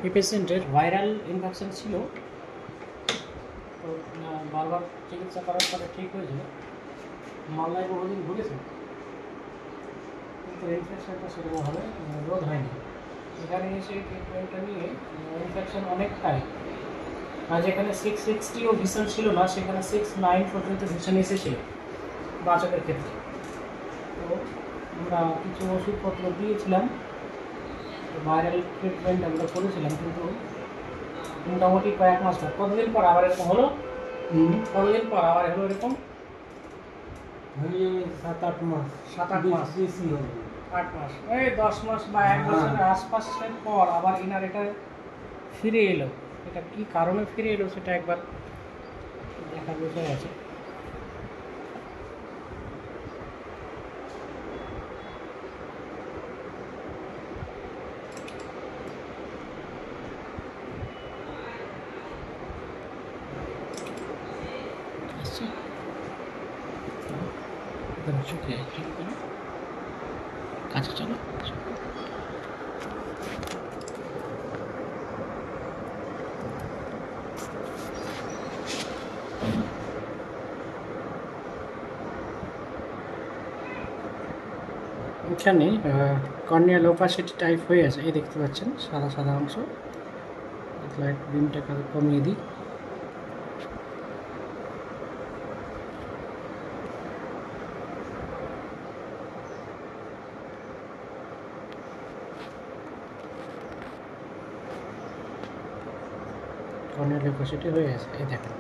এই পেশেন্টের viral infection ছিল, তো বারবার চিকিৎসা করার পরে ঠিক হয়েছিল। মালদায় বহুদিন ঘুরেছে, কিন্তু ইনফেকশনটা সেরকমভাবে রোধ হয়নি। এখানে এসে ট্রিটমেন্টটা নিয়ে ইনফেকশন অনেকটাই, আর যেখানে 660ও ভিশন ছিল না, সেখানে 69 পর্যন্ত ভিশন এসেছিল বাচকের ক্ষেত্রে। তো আমরা কিছু ওষুধপত্র দিয়েছিলাম, ভাইরাল ট্রিটমেন্ট আমরা করেছিলাম, কিন্তু মোটামুটি কয়েক মাস পর, কতদিন পর আবার এরকম হলো? কতদিন পর আবার হলো এরকম? 7-8 মাস। 7-8 মাস, বেশি হবে। 8 মাস, এই 10 মাস বা 1 বছরের আশপাশের পর আবার এনার এটা ফিরে এলো। এটা কি কারণে ফিরে এলো সেটা একবার দেখার বিষয় আছে। কাছে চলো। এখানে কর্নিয়াল ওপাসিটি টাইপ হয়ে আছে, এই দেখতে পাচ্ছেন সাদা সাদা অংশ। লাইট বিমটা কমিয়ে দিই। কর্নিয়াল ওপাসিটি হয়ে আছে, এই দেখেন।